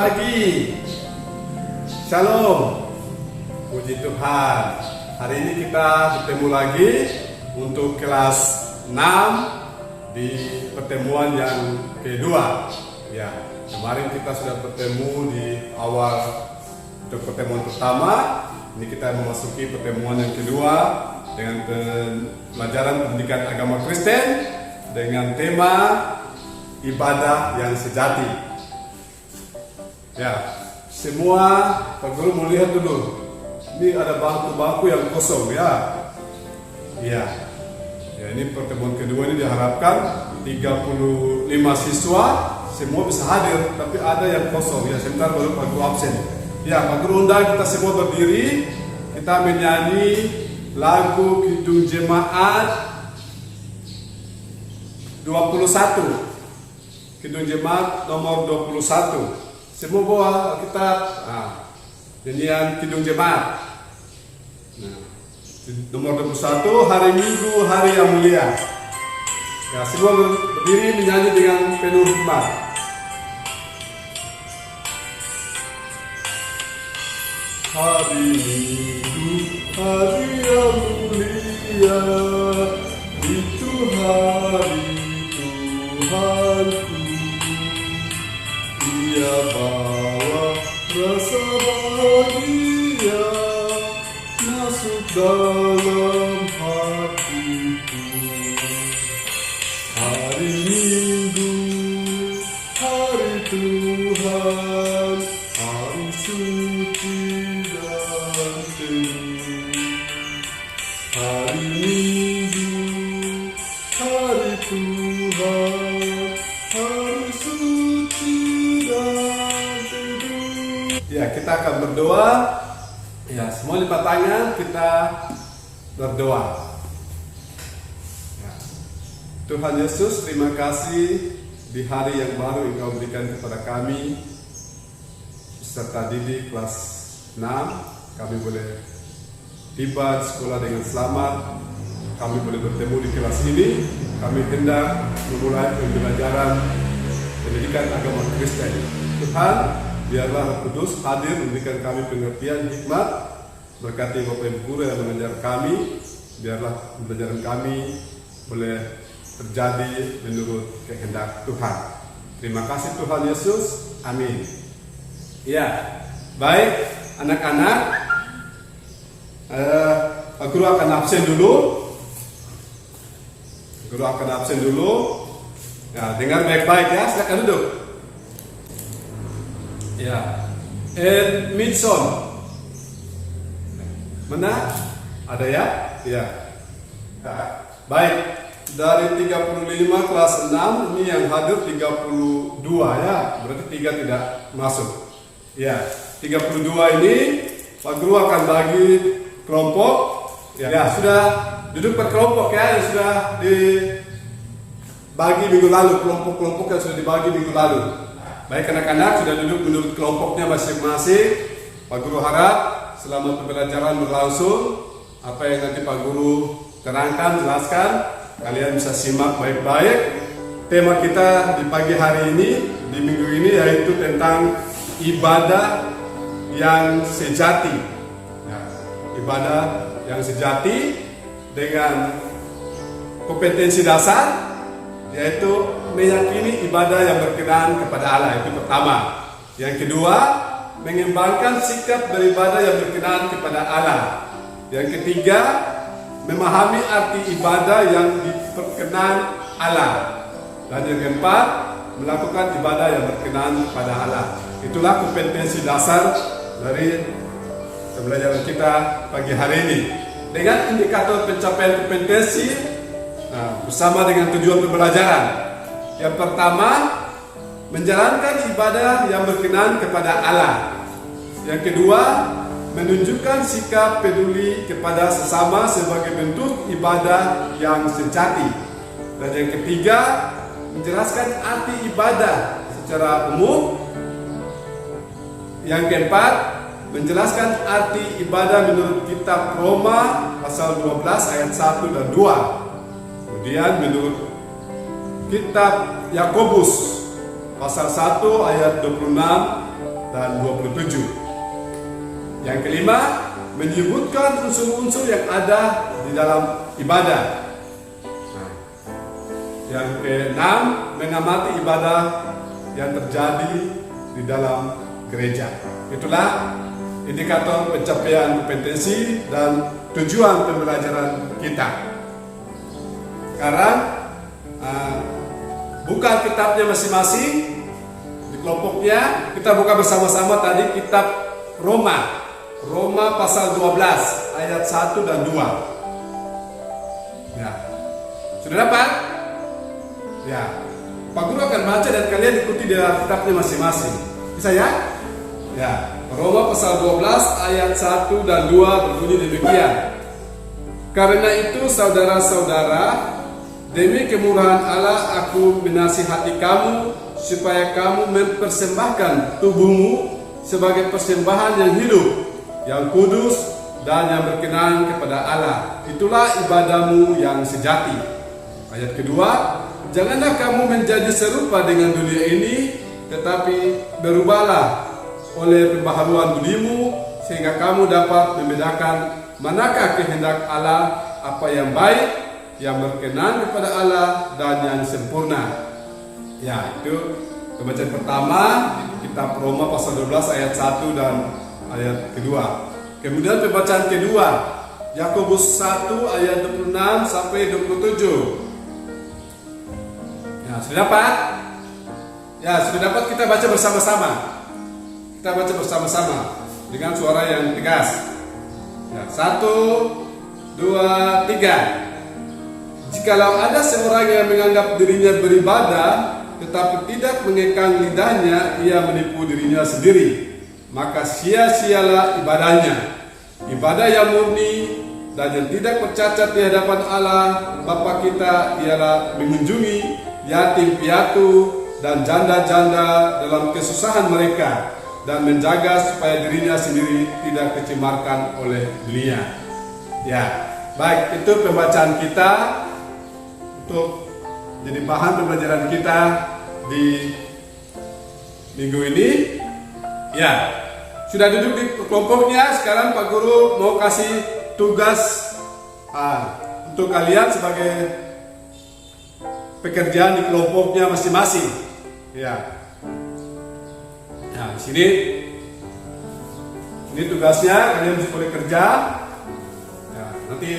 pagi. Shalom. Puji Tuhan. Hari ini kita bertemu lagi untuk kelas 6 di pertemuan yang kedua. Ya, kemarin kita sudah bertemu di awal untuk pertemuan pertama. Ini kita memasuki pertemuan yang kedua dengan pelajaran pendidikan agama Kristen dengan tema ibadah yang sejati. Ya, semua Pak Guru mau lihat dulu. Ini ada bangku-bangku yang kosong ya. Iya. Ya, ini pertemuan kedua ini diharapkan 35 siswa semua bisa hadir, tapi ada yang kosong ya. Sebentar baru Pak Guru absen. Ya, Pak Guru undang kita semua berdiri. Kita menyanyi lagu Kidung Jemaat 21. Kidung Jemaat nomor 21. Semua bawa Alkitab. Nyanyian Kidung Jemaat. Nomor 21, hari Minggu, hari yang mulia. Ya, semua berdiri menyanyi dengan penuh hikmat. Hari Minggu, hari yang mulia, itu hari Tuhanku. Ia bawa rasa bahagia masuk dalam hatiku. Hari Minggu, hari Tuhan, hari suci dan teduh. Hari Minggu, hari Tuhan, hari suci dan teduh. Ya, kita akan berdoa. Ya, semua lipat tangan, kita berdoa. Ya. Tuhan Yesus, terima kasih di hari yang baru Engkau berikan kepada kami peserta didik kelas 6. Kami boleh tiba di sekolah dengan selamat. Kami boleh bertemu di kelas ini. Kami hendak memulai pembelajaran pendidikan agama Kristen. Tuhan, biarlah Roh Kudus hadir memberikan kami pengertian hikmat. Berkati Bapak Ibu Guru yang mengajar kami. Biarlah pembelajaran kami boleh terjadi menurut kehendak Tuhan. Terima kasih Tuhan Yesus. Amin. Ya, baik anak-anak. Pak Guru akan absen dulu. Guru akan absen dulu. Ya, dengar baik-baik ya. Silakan duduk. Ya, Edmondson. Mana? Ada ya? Ya. Nah, baik. Dari 35 kelas 6 ini yang hadir 32 ya. Berarti 3 tidak masuk. Ya, 32 ini Pak Guru akan bagi kelompok. Ya, sudah duduk per kelompok ya, yang sudah dibagi minggu lalu, kelompok-kelompok yang sudah dibagi minggu lalu. Baik anak-anak sudah duduk menurut kelompoknya masing-masing. Pak Guru harap selama pembelajaran berlangsung, apa yang nanti Pak Guru terangkan, jelaskan, kalian bisa simak baik-baik. Tema kita di pagi hari ini, di minggu ini, yaitu tentang ibadah yang sejati. Ya, ibadah yang sejati dengan kompetensi dasar, yaitu meyakini ibadah yang berkenan kepada Allah. Itu pertama. Yang kedua, mengembangkan sikap beribadah yang berkenan kepada Allah. Yang ketiga, memahami arti ibadah yang diperkenan Allah. Dan yang keempat, melakukan ibadah yang berkenan kepada Allah. Itulah kompetensi dasar dari pembelajaran kita pagi hari ini. Dengan indikator pencapaian kompetensi bersama dengan tujuan pembelajaran. Yang pertama, menjalankan ibadah yang berkenan kepada Allah. Yang kedua, menunjukkan sikap peduli kepada sesama sebagai bentuk ibadah yang sejati. Dan yang ketiga, menjelaskan arti ibadah secara umum. Yang keempat, menjelaskan arti ibadah menurut kitab Roma pasal 12 ayat 1 dan 2. Kemudian menurut kitab Yakobus pasal 1 ayat 26 dan 27. Yang kelima, menyebutkan unsur-unsur yang ada di dalam ibadah. Yang keenam, mengamati ibadah yang terjadi di dalam gereja. Itulah indikator pencapaian kompetensi dan tujuan pembelajaran kita. Sekarang buka kitabnya masing-masing di kelompoknya. Kita buka bersama-sama tadi kitab Roma pasal 12 ayat 1 dan 2. Ya. Sudah dapat? Ya. Pak Guru akan baca dan kalian ikuti di dalam kitabnya masing-masing. Bisa ya? Ya. Roma pasal 12 ayat 1 dan 2 berbunyi demikian. Karena itu saudara-saudara, demi kemurahan Allah aku menasihati kamu supaya kamu mempersembahkan tubuhmu sebagai persembahan yang hidup, yang kudus dan yang berkenan kepada Allah. Itulah ibadahmu yang sejati. Ayat kedua, janganlah kamu menjadi serupa dengan dunia ini, tetapi berubahlah oleh pembaharuan budimu sehingga kamu dapat membedakan manakah kehendak Allah, apa yang baik, yang berkenan kepada Allah dan yang sempurna. Ya, itu pembacaan pertama di kitab Roma pasal 12 ayat 1 dan ayat kedua. Kemudian pembacaan kedua, Yakobus 1 ayat 26 sampai 27. Ya, sudah dapat? Ya, sudah dapat, kita baca bersama-sama. Kita baca bersama-sama dengan suara yang tegas. Ya, 1, 2, 3. Jikalau ada seorang yang menganggap dirinya beribadah tetapi tidak mengekang lidahnya, ia menipu dirinya sendiri. Maka sia-sialah ibadahnya. Ibadah yang murni dan yang tidak bercacat di hadapan Allah Bapa kita ialah mengunjungi yatim piatu dan janda-janda dalam kesusahan mereka dan menjaga supaya dirinya sendiri tidak kecemarkan oleh dunia. Ya, baik, itu pembacaan kita untuk jadi bahan pembelajaran kita di minggu ini. Ya, sudah duduk di kelompoknya. Sekarang Pak Guru mau kasih tugas untuk kalian sebagai pekerjaan di kelompoknya masing-masing. Ya. Nah, di sini ini tugasnya, kalian bisa boleh kerja. Ya, nanti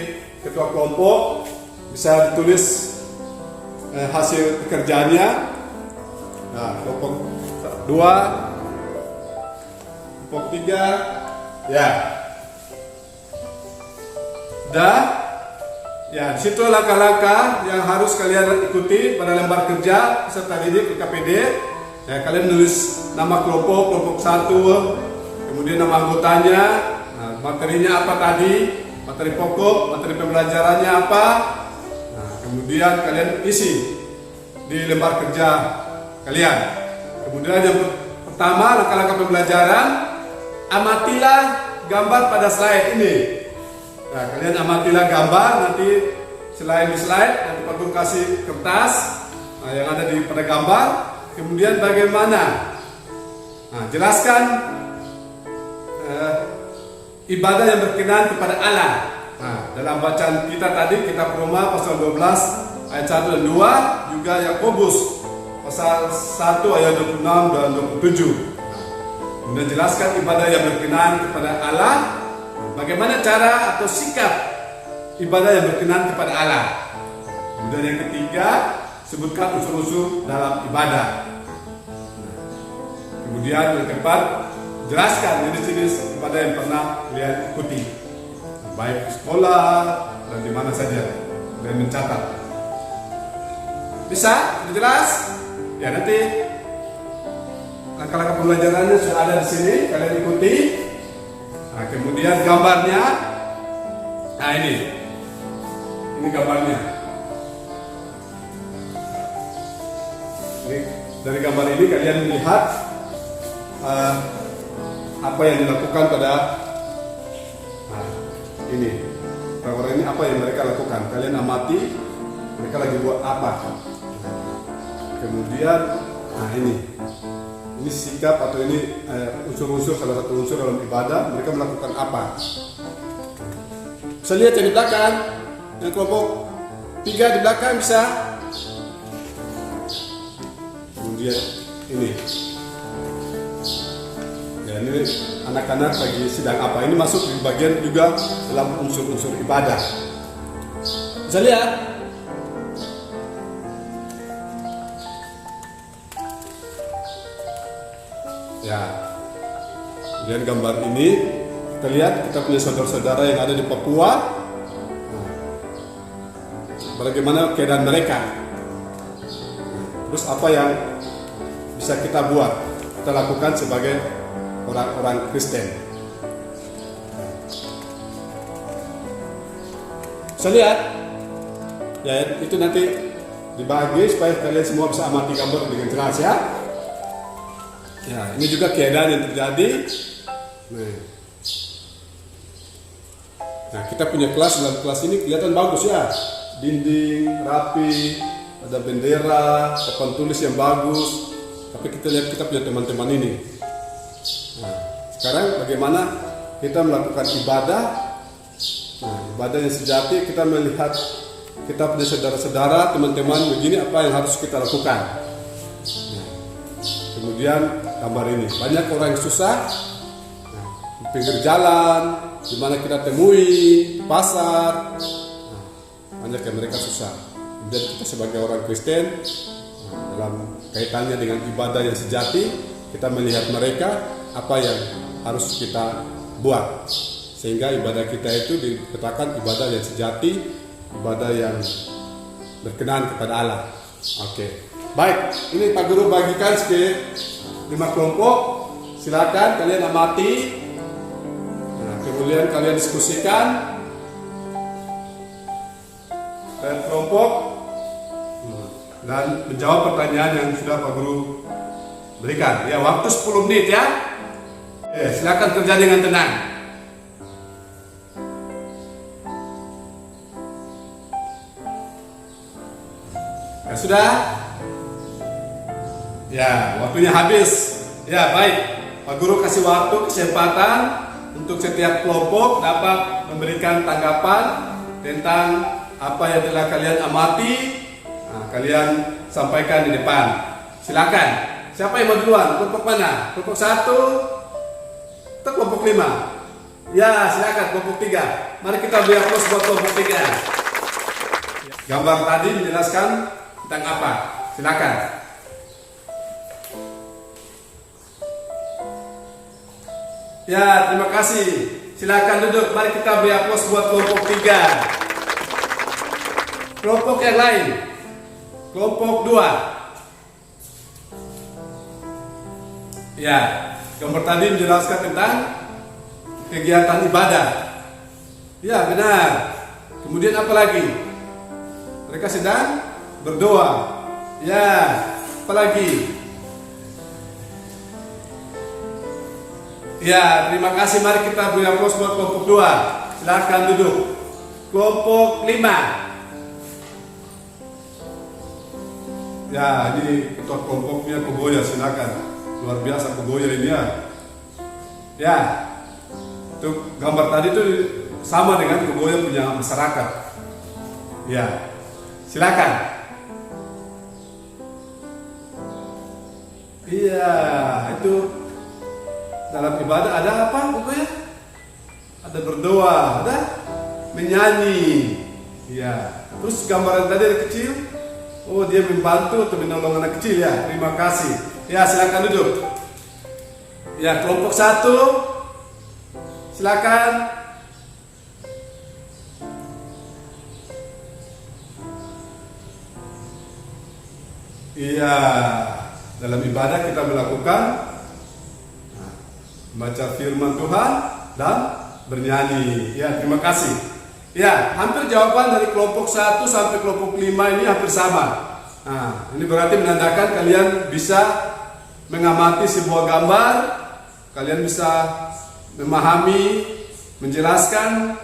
ketua kelompok bisa ditulis hasil pekerjaannya. Nah, kelompok 2, kelompok 3, ya. Dah. Ya, di situ langkah-langkah yang harus kalian ikuti pada lembar kerja peserta didik KPD. Ya, kalian nulis nama kelompok 1, kemudian nama anggotanya, nah, materinya apa tadi, materi pokok, materi pembelajarannya apa. Nah, kemudian kalian isi di lembar kerja kalian. Kemudian yang pertama, langkah-langkah pembelajaran, amatilah gambar pada slide ini. Nah, kalian amatilah gambar, nanti selain di slide, nanti Pak Guru kasih kertas yang ada di pada gambar. Kemudian bagaimana? Nah, jelaskan ibadah yang berkenan kepada Allah. Nah, dalam bacaan kita tadi, kitab Roma pasal 12 ayat 1 dan 2, juga Yakobus pasal 1 ayat 26 dan 27. Nah, kemudian jelaskan ibadah yang berkenan kepada Allah. Bagaimana cara atau sikap ibadah yang berkenan kepada Allah. Kemudian yang ketiga, sebutkan unsur-unsur dalam ibadah. Kemudian yang keempat, jelaskan jenis-jenis ibadah yang pernah kalian ikuti, baik di sekolah dan di mana saja, dan mencatat. Bisa? Sudah jelas? Ya, nanti langkah-langkah pembelajarannya sudah ada di sini, kalian ikuti. Nah, kemudian gambarnya, nah ini gambarnya. Ini, dari gambar ini kalian melihat apa yang dilakukan pada ini. Orang ini apa yang mereka lakukan? Kalian amati mereka lagi buat apa. Kemudian, nah ini ini sikap atau ini unsur-unsur, salah satu unsur dalam ibadah, mereka melakukan apa. Bisa lihat yang di belakang, yang kelompok 3 di belakang bisa. Kemudian ini. Ya, ini anak-anak lagi sedang apa? Ini masuk di bagian juga dalam unsur-unsur ibadah. Bisa lihat? Ya. Kemudian gambar ini kita lihat kita punya saudara-saudara yang ada di Papua. Nah, bagaimana keadaan mereka? Terus apa yang bisa kita buat? Kita lakukan sebagai orang-orang Kristen. Bisa lihat? Ya, itu nanti dibagi supaya kalian semua bisa amati gambar dengan jelas ya. Ya, ini juga keadaan yang terjadi. Nah, kita punya kelas, dalam kelas ini kelihatan bagus ya. Dinding rapi, ada bendera, papan tulis yang bagus. Tapi kita lihat kita punya teman-teman ini. Nah, sekarang bagaimana kita melakukan ibadah? Nah, ibadah yang sejati kita melihat kita punya saudara-saudara, teman-teman begini apa yang harus kita lakukan. Nah, kemudian gambar ini banyak orang yang susah. Nah, di pinggir jalan, di mana kita temui pasar. Nah, banyak yang mereka susah. Kemudian kita sebagai orang Kristen, dalam kaitannya dengan ibadah yang sejati, kita melihat mereka apa yang harus kita buat sehingga ibadah kita itu dikatakan ibadah yang sejati, ibadah yang berkenan kepada Allah. Oke. Baik, ini Pak Guru bagikan ke 5 kelompok. Silakan kalian amati. Nah, kemudian kalian diskusikan dan kelompok dan menjawab pertanyaan yang sudah Pak Guru berikan. Ya, waktu 10 menit ya. Silakan kerja dengan tenang. Ya sudah. Ya, waktunya habis. Ya, baik. Pak Guru kasih waktu, kesempatan untuk setiap kelompok dapat memberikan tanggapan tentang apa yang telah kalian amati. Nah, kalian sampaikan di depan. Silakan. Siapa yang mau duluan? Kelompok mana? Kelompok 1 atau kelompok 5? Ya, silakan kelompok 3. Mari kita beri aplaus buat kelompok 3. Gambar tadi menjelaskan tentang apa? Silakan. Ya, terima kasih. Silakan duduk. Mari kita beri aplaus buat kelompok 3. Kelompok yang lain. Kelompok 2. Ya, gambar tadi menjelaskan tentang kegiatan ibadah. Ya, benar. Kemudian apa lagi? Mereka sedang berdoa. Ya, apa lagi? Ya, terima kasih. Mari kita beri aplaus buat kelompok 2. Silakan duduk. Kelompok 5. Ya, ini ketua kelompoknya Kogoya, silakan. Luar biasa Kogoya ini ya. Ya, itu gambar tadi itu sama dengan Kogoya punya masyarakat. Ya, silakan. Iya, itu dalam ibadah ada apa Kogoya? Ada berdoa, ada menyanyi. Ya, terus gambaran tadi ada kecil. Oh, dia membantu atau menolong anak kecil ya. Terima kasih. Ya, silakan duduk. Ya, kelompok 1. Silakan. Iya, dalam ibadah kita melakukan baca firman Tuhan dan bernyanyi. Ya, terima kasih. Ya, hampir jawaban dari kelompok 1 sampai kelompok 5 ini hampir sama. Nah, ini berarti menandakan kalian bisa mengamati sebuah gambar, kalian bisa memahami, menjelaskan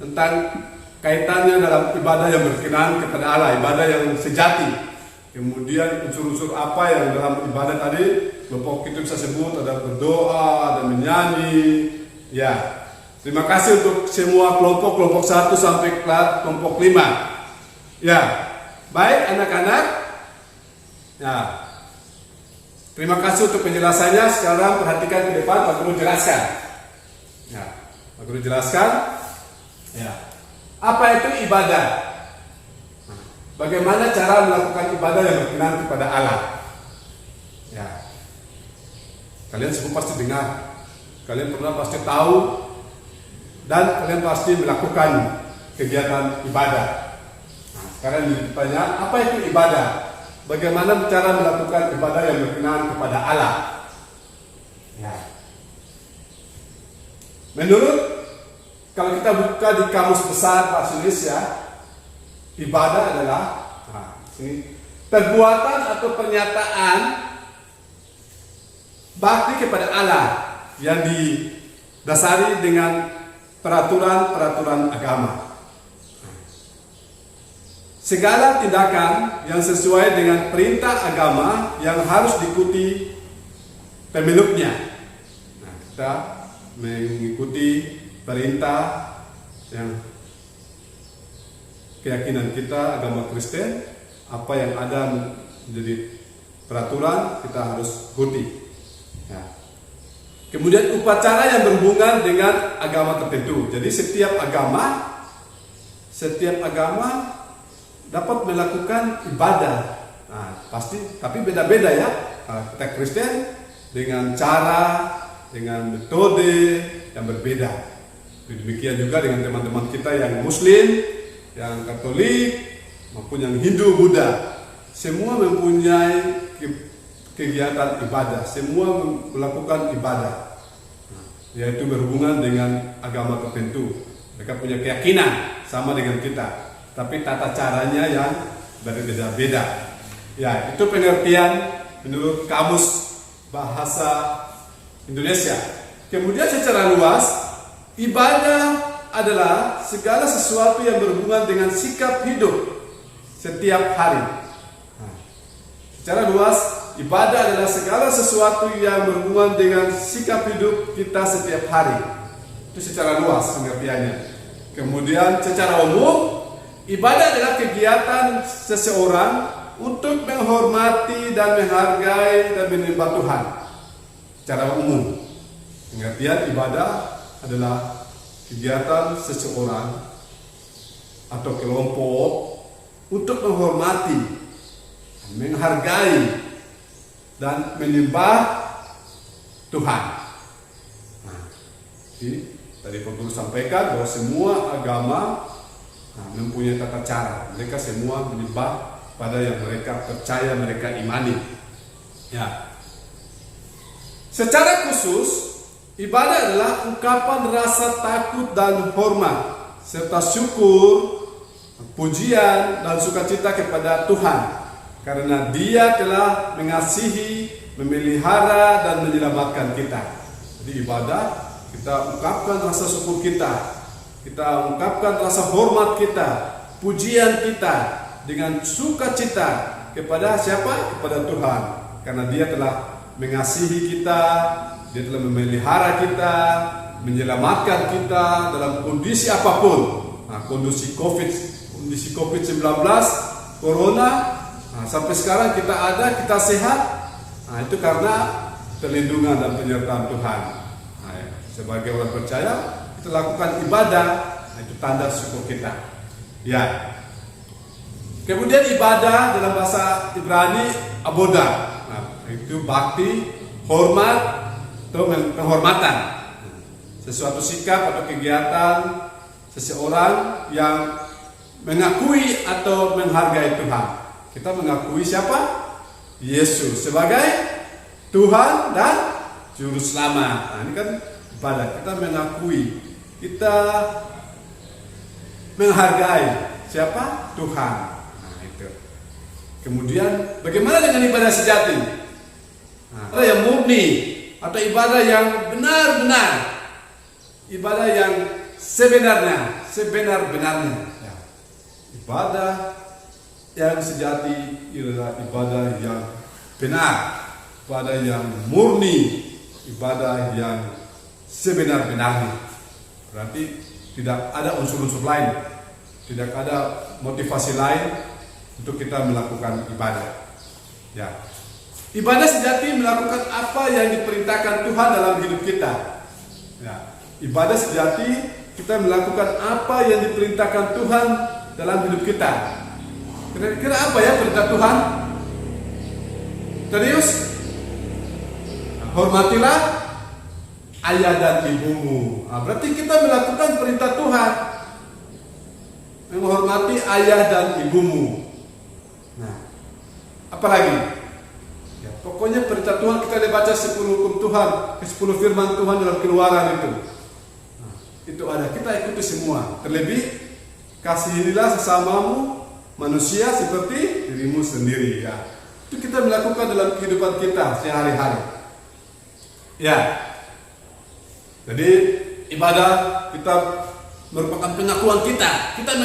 tentang kaitannya dalam ibadah yang berkenan kepada Allah, ibadah yang sejati. Kemudian unsur-unsur apa yang dalam ibadah tadi kelompok itu bisa sebut ada berdoa dan menyanyi. Ya, terima kasih untuk semua kelompok 1 sampai kelompok 5. Ya, baik anak-anak. Ya, terima kasih untuk penjelasannya. Sekarang perhatikan ke depan, Pak Guru jelaskan. Ya, Pak Guru jelaskan. Ya, apa itu ibadah? Bagaimana cara melakukan ibadah yang berkenan kepada Allah? Ya, kalian semua pasti dengar, kalian pernah pasti tahu, dan kalian pasti melakukan kegiatan ibadah. Nah, sekarang ditanya, apa itu ibadah? Bagaimana cara melakukan ibadah yang berkenan kepada Allah? Ya. Menurut, kalau kita buka di kamus besar bahasa Indonesia, ibadah adalah perbuatan atau pernyataan bakti kepada Allah yang didasari dengan peraturan-peraturan agama. Segala tindakan yang sesuai dengan perintah agama yang harus diikuti pemeluknya. Nah, kita mengikuti perintah yang keyakinan kita, agama Kristen, apa yang ada menjadi peraturan kita harus ikuti. Ya. Kemudian upacara yang berhubungan dengan agama tertentu. Jadi setiap agama dapat melakukan ibadah. Nah, pasti, tapi beda-beda ya. Kita Kristen dengan cara, dengan metode yang berbeda. Demikian juga dengan teman-teman kita yang Muslim, yang Katolik maupun yang Hindu, Buddha, semua mempunyai kegiatan ibadah, semua melakukan ibadah, yaitu berhubungan dengan agama tertentu. Mereka punya keyakinan sama dengan kita, tapi tata caranya yang berbeda-beda. Ya, itu pengertian menurut Kamus Bahasa Indonesia. Kemudian secara luas, ibadah adalah segala sesuatu yang berhubungan dengan sikap hidup setiap hari. Secara luas, ibadah adalah segala sesuatu yang berhubungan dengan sikap hidup kita setiap hari. Itu secara luas pengertiannya. Kemudian secara umum, ibadah adalah kegiatan seseorang untuk menghormati dan menghargai dan menyembah Tuhan. Secara umum, pengertian ibadah adalah kegiatan seseorang atau kelompok untuk menghormati, menghargai, dan menyembah Tuhan. Nah, tadi Pak Guru sampaikan bahwa semua agama mempunyai tata cara. Mereka semua menyembah pada yang mereka percaya, mereka imani. Ya. Secara khusus, ibadah adalah ungkapan rasa takut dan hormat, serta syukur, pujian, dan sukacita kepada Tuhan, karena Dia telah mengasihi, memelihara, dan menyelamatkan kita. Jadi ibadah, kita ungkapkan rasa syukur kita ungkapkan rasa hormat kita, pujian kita, dengan sukacita kepada siapa? Kepada Tuhan, karena Dia telah mengasihi kita, Dia telah memelihara kita, menyelamatkan kita dalam kondisi apapun. Kondisi COVID-19, Corona, sampai sekarang kita ada, kita sehat. Itu karena perlindungan dan penyertaan Tuhan. Sebagai orang percaya, kita lakukan ibadah, itu tanda syukur kita. Ya. Kemudian ibadah dalam bahasa Ibrani abodah. Itu bakti, hormat, atau penghormatan, sesuatu sikap atau kegiatan seseorang yang mengakui atau menghargai Tuhan. Kita mengakui siapa? Yesus sebagai Tuhan dan Juru Selamat. Ini kan ibadah. Kita mengakui, kita menghargai siapa? Tuhan. Itu. Kemudian bagaimana dengan ibadah sejati? Ibadah yang murni, atau ibadah yang benar-benar, ibadah yang sebenar-benarnya. Ya. Ibadah yang sejati ialah ibadah yang benar, ibadah yang murni, ibadah yang sebenar-benarnya. Berarti tidak ada unsur-unsur lain, tidak ada motivasi lain untuk kita melakukan ibadah. Ya, ibadah sejati melakukan apa yang diperintahkan Tuhan dalam hidup kita. Ya, ibadah sejati kita melakukan apa yang diperintahkan Tuhan dalam hidup kita. Kira-kira apa ya perintah Tuhan? Serius? Hormatilah ayah dan ibumu. Berarti kita melakukan perintah Tuhan, menghormati ayah dan ibumu. Nah, apalagi? Ya, pokoknya perintah Tuhan kita dibaca 10 hukum Tuhan, 10 firman Tuhan dalam Keluaran itu. Nah, itu ada, kita ikuti semua. Terlebih, kasihilah sesamamu manusia seperti dirimu sendiri. Ya, itu kita melakukan dalam kehidupan kita sehari-hari. Ya, jadi ibadah kita merupakan pengakuan kita. Kita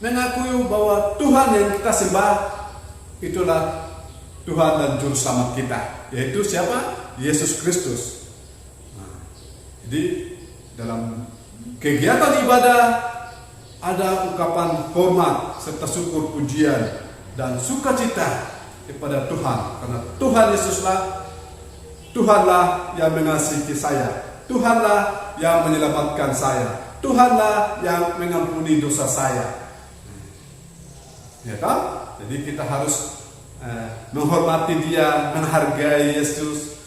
mengakui bahwa Tuhan yang kita sembah itulah Tuhan dan Juru Selamat kita, yaitu siapa? Yesus Kristus. Nah, jadi dalam kegiatan ibadah ada ungkapan hormat serta syukur, pujian dan sukacita kepada Tuhan, karena Tuhan Yesuslah, Tuhanlah yang mengasihi saya, Tuhanlah yang menyelamatkan saya, Tuhanlah yang mengampuni dosa saya. Ya kan? Jadi kita harus menghormati Dia, menghargai Yesus,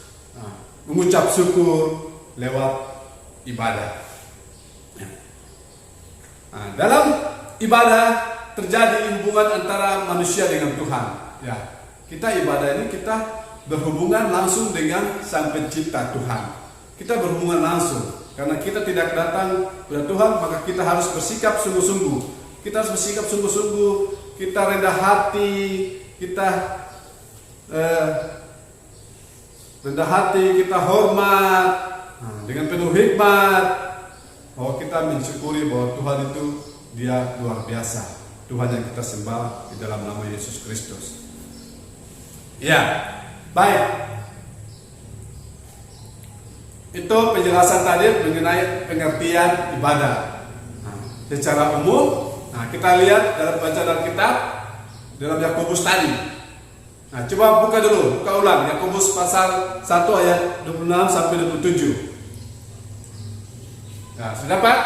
mengucap syukur lewat ibadah. Nah, dalam ibadah terjadi hubungan antara manusia dengan Tuhan. Ya, kita ibadah ini kita berhubungan langsung dengan Sang Pencipta Tuhan. Kita berhubungan langsung karena kita tidak datang kepada Tuhan, maka kita harus bersikap sungguh-sungguh. Kita harus bersikap sungguh-sungguh. Kita rendah hati, kita rendah hati, kita hormat dengan penuh hikmat, bahwa kita mensyukuri bahwa Tuhan itu Dia luar biasa, Tuhan yang kita sembah di dalam nama Yesus Kristus. Ya, baik. Itu penjelasan tadi mengenai pengertian ibadah. Secara umum, kita lihat dalam bacaan Alkitab dalam Yakobus tadi. Coba buka ulang Yakobus pasal 1 ayat 26 sampai 27. Sudah Pak?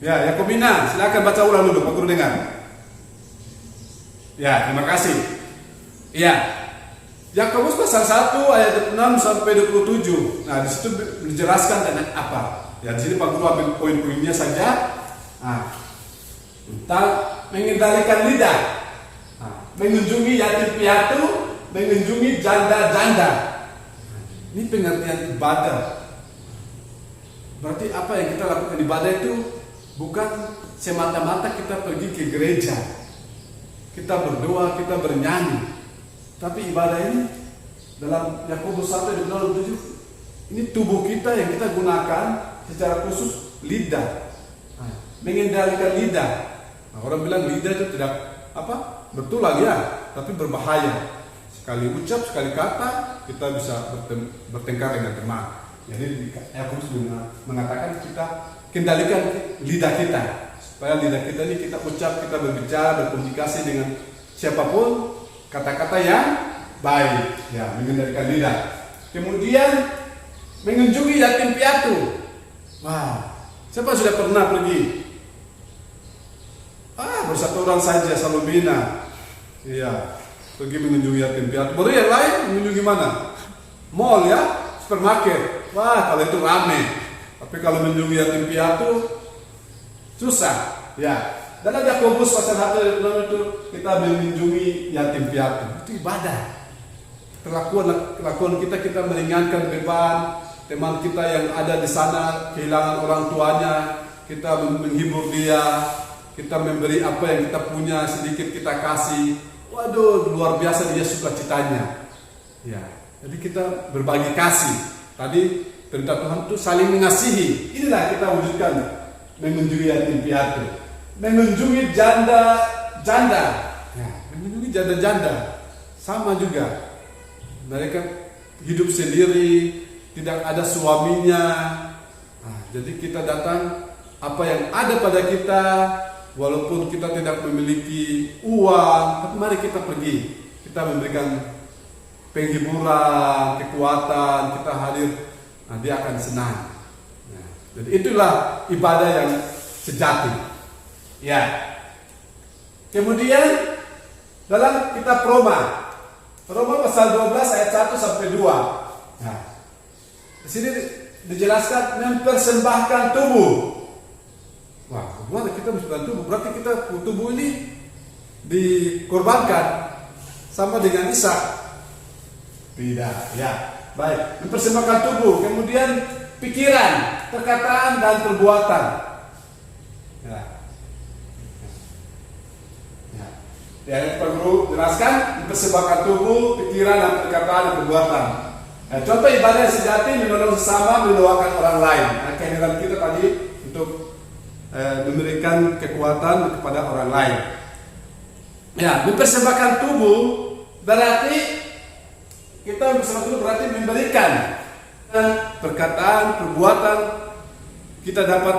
Ya, Yakobina, silakan baca ulang dulu, Pak Guru dengar. Ya, terima kasih. Ya, Yakobus pasal 1 ayat 26 sampai 27. Di situ dijelaskan tentang apa. Ya, di sini Pak Guru ambil poin-poinnya saja. Tentang mengendalikan lidah, mengunjungi yatim piatu, mengunjungi janda-janda. Ini pengertian ibadah. Berarti apa yang kita lakukan ibadah itu bukan semata-mata kita pergi ke gereja, kita berdoa, kita bernyanyi. Tapi ibadah ini dalam Yakobus 1 ayat 27, ini tubuh kita yang kita gunakan secara khusus lidah. Mengendalikan lidah. Orang bilang lidah itu tidak betul lagi ya, tapi berbahaya. Sekali ucap, sekali kata, kita bisa bertengkar dengan teman. Jadi Yakobus mengatakan kita kendalikan lidah kita, supaya lidah kita ini kita ucap, kita berbicara, berkomunikasi dengan siapapun, kata-kata yang baik. Ya, mengendalikan lidah. Kemudian mengunjungi yatim piatu. Siapa sudah pernah pergi? Bersatu orang saja, Salomina. Iya, pergi mengunjungi yatim piatu. Baru yang lain mengunjungi mana? Mall ya, supermarket. Kalau itu rame. Tapi kalau mengunjungi yatim piatu susah. Ya, dalam Yakobus pasal 1 itu kita mengunjungi yatim piatu. Itu ibadah. Kelakuan kita meringankan beban teman kita yang ada di sana, kehilangan orang tuanya, kita menghibur dia. Kita memberi apa yang kita punya, sedikit kita kasih. Waduh, luar biasa dia sukacitanya. Ya, jadi kita berbagi kasih. Tadi perintah Tuhan itu saling mengasihi. Inilah kita wujudkan mengunjungi yatim piatu, mengunjungi janda-janda. Ya, Ini janda-janda sama juga. Mereka hidup sendiri, tidak ada suaminya. Nah, jadi kita datang, apa yang ada pada kita, walaupun kita tidak memiliki uang, tapi mari kita pergi. Kita memberikan penghiburan, kekuatan, kita hadir, nah, dia akan senang. Nah, jadi itulah ibadah yang sejati. Ya. Kemudian dalam kitab Roma pasal 12 ayat 1 sampai 2. Nah, di sini dijelaskan mempersembahkan tubuh. Wah, gimana kita mempersembahkan tubuh? Berarti kita tubuh ini dikorbankan sama dengan Ishak. Tidak, ya. Baik, mempersembahkan tubuh, kemudian pikiran, perkataan dan perbuatan. Ya. Yang perlu jelaskan, mempersembahkan tubuh, pikiran dan perkataan dan perbuatan. Nah, contoh ibadah yang sejati menolong sesama, mendoakan orang lain. Nah, kehadiran kita tadi untuk memberikan kekuatan kepada orang lain. Ya, mempersembahkan tubuh berarti kita mempersembahkan tubuh berarti memberikan perkataan, perbuatan kita dapat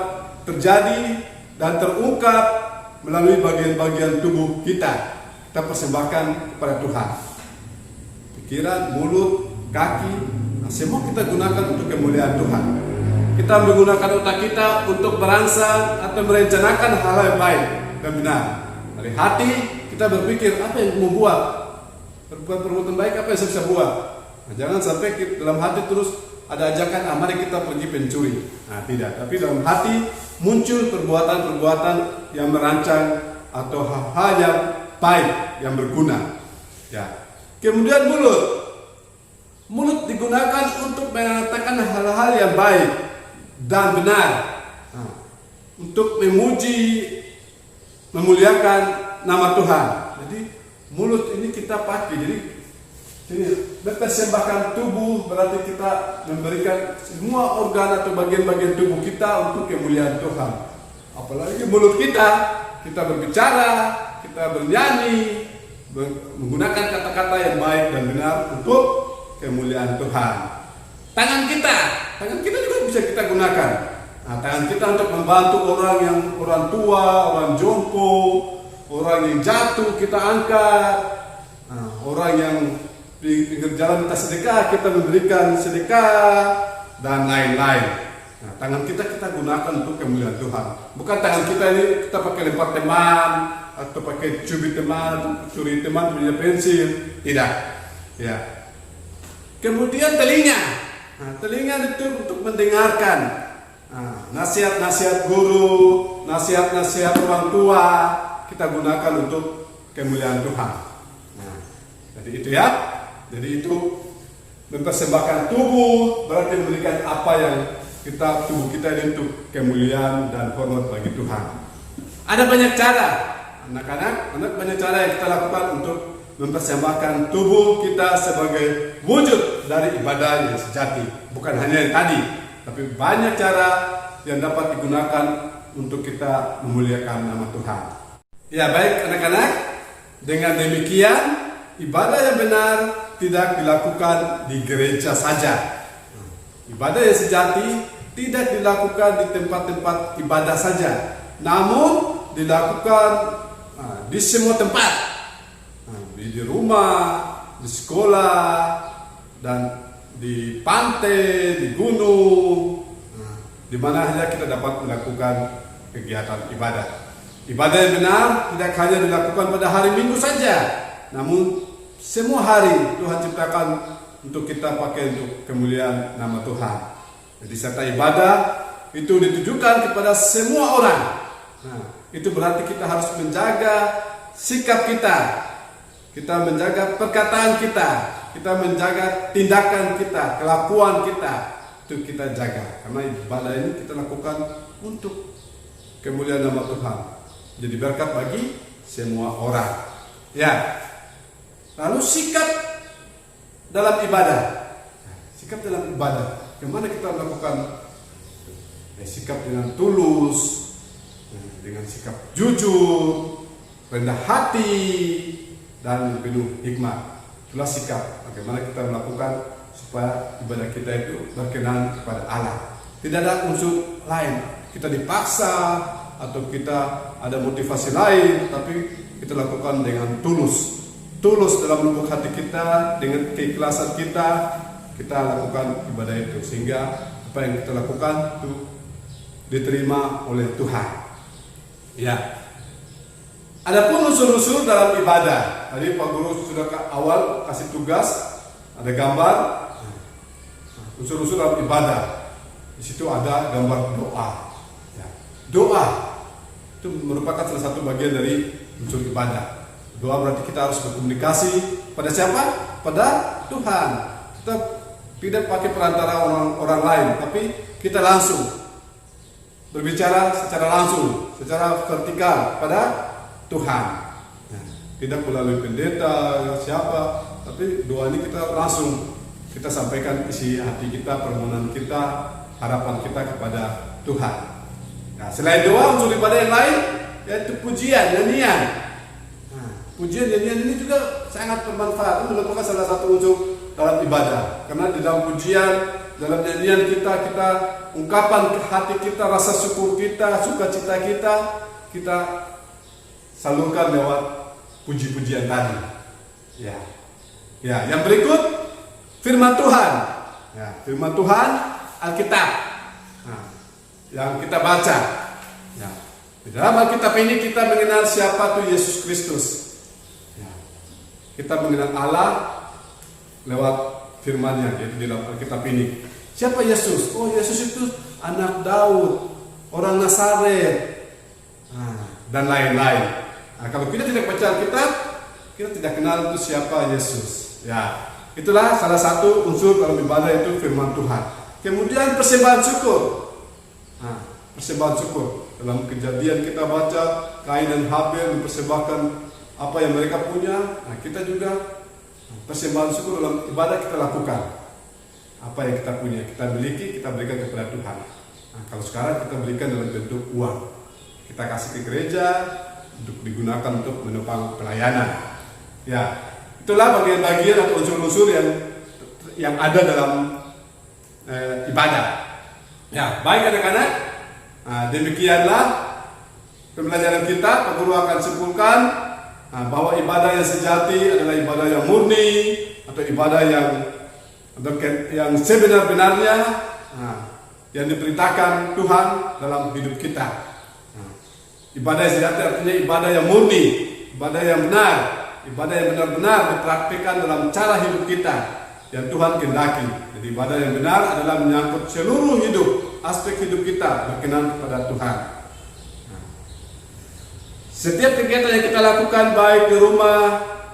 terjadi dan terungkap melalui bagian-bagian tubuh kita. Kita persembahkan kepada Tuhan. Pikiran, mulut, kaki, nah, semua kita gunakan untuk kemuliaan Tuhan. Kita menggunakan otak kita untuk merangsang atau merencanakan hal-hal yang baik dan benar. Dari hati kita berpikir apa yang mau buat, perbuatan baik apa yang saya bisa buat. Nah, jangan sampai dalam hati terus ada ajakan, mari kita pergi pencuri. Nah, tidak. Tapi dalam hati muncul perbuatan-perbuatan yang merancang atau hal-hal yang baik, yang berguna. Ya. Kemudian mulut digunakan untuk mengatakan hal-hal yang baik dan benar. Nah, untuk memuji, memuliakan nama Tuhan. Jadi mulut ini kita pakai. Jadi mempersembahkan tubuh berarti kita memberikan semua organ atau bagian-bagian tubuh kita untuk kemuliaan Tuhan. Apalagi mulut kita berbicara, kita bernyanyi, menggunakan kata-kata yang baik dan benar untuk kemuliaan Tuhan. Tangan kita juga bisa kita gunakan. Nah, tangan kita untuk membantu orang tua, orang jompo, orang yang jatuh kita angkat, nah, orang yang di pinggir jalan minta sedekah, kita memberikan sedekah dan lain-lain. Nah, tangan kita gunakan untuk kemuliaan Tuhan. Bukan tangan kita ini kita pakai lempar teman atau pakai cubit teman, curi teman punya pensil, tidak. Ya. Kemudian telinga. Nah, telinga itu untuk mendengarkan nasihat-nasihat guru, nasihat-nasihat orang tua kita gunakan untuk kemuliaan Tuhan. Nah, jadi itu ya. Jadi itu mempersembahkan tubuh berarti memberikan apa yang tubuh kita ini untuk kemuliaan dan hormat bagi Tuhan. Ada banyak cara, anak-anak, banyak cara yang kita lakukan untuk mempersembahkan tubuh kita sebagai wujud dari ibadah yang sejati. Bukan hanya yang tadi, tapi banyak cara yang dapat digunakan untuk kita memuliakan nama Tuhan. Ya baik anak-anak, dengan demikian ibadah yang benar tidak dilakukan di gereja saja. Ibadah yang sejati tidak dilakukan di tempat-tempat ibadah saja, namun dilakukan di semua tempat, di rumah, di sekolah, dan di pantai, di gunung, di mana saja kita dapat melakukan kegiatan ibadah. Ibadah yang benar tidak hanya dilakukan pada hari Minggu saja, namun semua hari Tuhan ciptakan untuk kita pakai untuk kemuliaan nama Tuhan. Jadi serta ibadah itu ditujukan kepada semua orang. Nah, itu berarti kita harus menjaga sikap kita menjaga perkataan kita menjaga tindakan kita, kelakuan kita, itu kita jaga. Karena ibadah ini kita lakukan untuk kemuliaan nama Tuhan. Jadi berkat bagi semua orang. Ya. Lalu sikap dalam ibadah. Sikap dalam ibadah. Bagaimana kita melakukan sikap dengan tulus, dengan sikap jujur, rendah hati, dan penuh hikmat. Itulah sikap bagaimana kita melakukan supaya ibadah kita itu berkenan kepada Allah. Tidak ada unsur lain, kita dipaksa atau kita ada motivasi lain, tapi kita lakukan dengan tulus dalam lubuk hati kita, dengan keikhlasan kita lakukan ibadah itu, sehingga apa yang kita lakukan itu diterima oleh Tuhan. Ya. Adapun unsur-unsur dalam ibadah, tadi Pak Guru sudah ke awal kasih tugas, ada gambar unsur-unsur dalam ibadah. Di situ ada gambar doa. Ya. Doa itu merupakan salah satu bagian dari unsur ibadah. Doa berarti kita harus berkomunikasi pada siapa? Pada Tuhan. Kita tidak pakai perantara orang lain, tapi kita langsung berbicara secara langsung, secara vertikal pada Tuhan. Nah, tidak melalui pendeta siapa, tapi doa ini kita langsung kita sampaikan isi hati kita, permohonan kita, harapan kita kepada Tuhan. Nah, selain doa, unsur ibadah yang lain yaitu pujian, nyanyian. Nah, pujian, nyanyian ini juga sangat bermanfaat. Itu merupakan salah satu unsur dalam ibadah. Karena di dalam pujian, dalam nyanyian kita ungkapan ke hati kita, rasa syukur kita, sukacita kita salurkan lewat puji-pujian tadi. Ya, yang berikut firman Tuhan. Ya, firman Tuhan, Alkitab. Nah, yang kita baca. Ya, di dalam Alkitab ini kita mengenal siapa itu Yesus Kristus. Ya, kita mengenal Allah lewat firman-Nya, yaitu di dalam Alkitab ini. Siapa Yesus? Oh, Yesus itu anak Daud, orang Nazaret, dan lain-lain. Nah, kalau kita tidak baca Alkitab, kita tidak kenal itu siapa Yesus. Ya, itulah salah satu unsur dalam ibadah itu firman Tuhan. Kemudian persembahan syukur. Nah, persembahan syukur. Dalam Kejadian kita baca Kain dan Habel mempersembahkan apa yang mereka punya. Nah, kita juga persembahan syukur dalam ibadah kita lakukan. Apa yang kita punya, kita miliki, kita berikan kepada Tuhan. Nah, kalau sekarang kita berikan dalam bentuk uang, kita kasih ke gereja untuk digunakan untuk menopang pelayanan. Ya, itulah bagian-bagian atau unsur-unsur yang ada dalam ibadah. Ya, baik anak-anak. Nah, demikianlah pembelajaran kita. Pak Guru akan simpulkan bahwa ibadah yang sejati adalah ibadah yang murni atau ibadah yang sebenar-benarnya, yang diperintahkan Tuhan dalam hidup kita. Ibadah yang sejati artinya ibadah yang murni, ibadah yang benar, ibadah yang benar-benar dipraktikkan dalam cara hidup kita yang Tuhan kehendaki. Jadi ibadah yang benar adalah menyangkut seluruh hidup, aspek hidup kita berkenan kepada Tuhan. Setiap kegiatan yang kita lakukan, baik di rumah,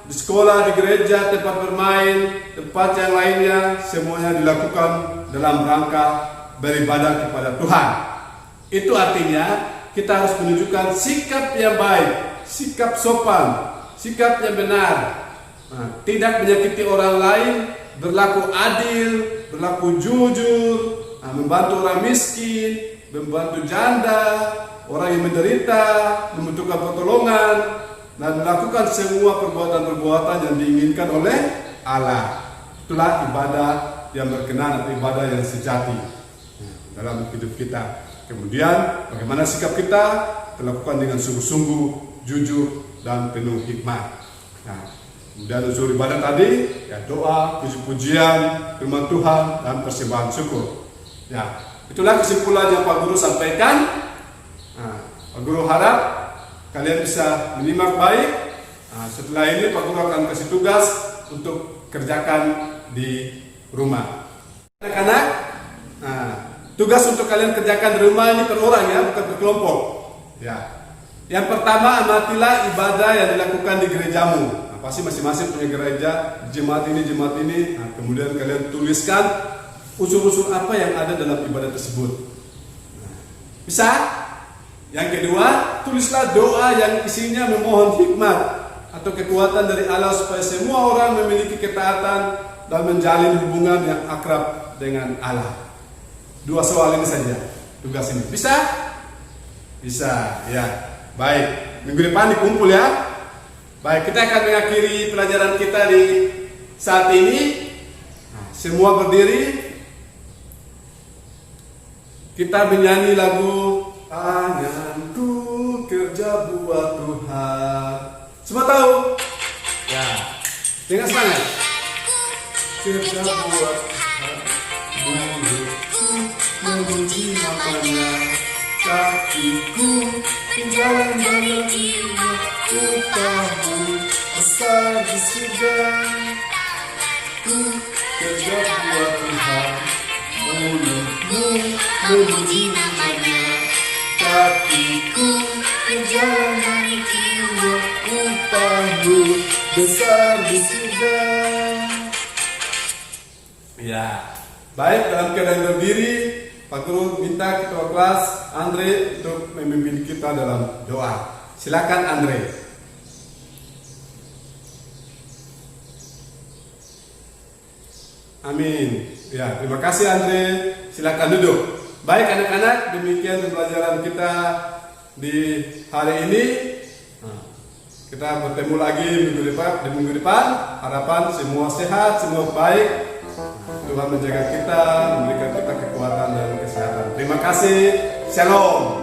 di sekolah, di gereja, tempat bermain, tempat yang lainnya, semuanya dilakukan dalam rangka beribadah kepada Tuhan. Itu artinya kita harus menunjukkan sikap yang baik, sikap sopan, sikap yang benar, tidak menyakiti orang lain, berlaku adil, berlaku jujur, membantu orang miskin, membantu janda, orang yang menderita, membutuhkan pertolongan, dan melakukan semua perbuatan-perbuatan yang diinginkan oleh Allah. Itulah ibadah yang berkenan atau ibadah yang sejati dalam hidup kita. Kemudian bagaimana sikap kita? Dilakukan dengan sungguh-sungguh, jujur, dan penuh hikmat. Nah, kemudian unsur ibadah tadi, ya doa, puji-pujian, firman Tuhan, dan persembahan syukur. Ya, itulah kesimpulan yang Pak Guru sampaikan. Nah, Pak Guru harap kalian bisa menyimak baik. Nah, setelah ini Pak Guru akan kasih tugas untuk kerjakan di rumah. Anak-anak, tugas untuk kalian kerjakan di rumah ini per orang ya, bukan per kelompok. Ya. Yang pertama, amatilah ibadah yang dilakukan di gerejamu. Nah, pasti masing-masing punya gereja, jemaat ini. Nah, kemudian kalian tuliskan unsur-unsur apa yang ada dalam ibadah tersebut. Nah, bisa? Yang kedua, tulislah doa yang isinya memohon hikmat atau kekuatan dari Allah supaya semua orang memiliki ketaatan dan menjalin hubungan yang akrab dengan Allah. 2 soal ini saja tugas ini. Bisa? Bisa, ya. Baik. Minggu depan dikumpul ya. Baik, kita akan mengakhiri pelajaran kita di saat ini. Semua berdiri. Kita menyanyi lagu Tanganku kerja buat Tuhan. Semua tahu? Ya. Dengan semangat. Kerja buat Tuhan. Mulutku memuji namanya. Kakiku berjalan dari jiwa. Upahmu besar di surga. Ku kerja buat Tuhan. Mulutmu memuji namanya. Kakiku berjalan dari jiwa. Upahmu besar di surga. Ya, baik, dalam keadaan berdiri, Pak Guru minta ketua kelas Andre untuk memimpin kita dalam doa. Silakan Andre. Amin. Ya, terima kasih Andre. Silakan duduk. Baik anak-anak, demikian pembelajaran kita di hari ini. Kita bertemu lagi minggu depan. Harapan semua sehat, semua baik. Tuhan menjaga kita, memberikan kita kekuatan dan kesehatan. Terima kasih. Shalom.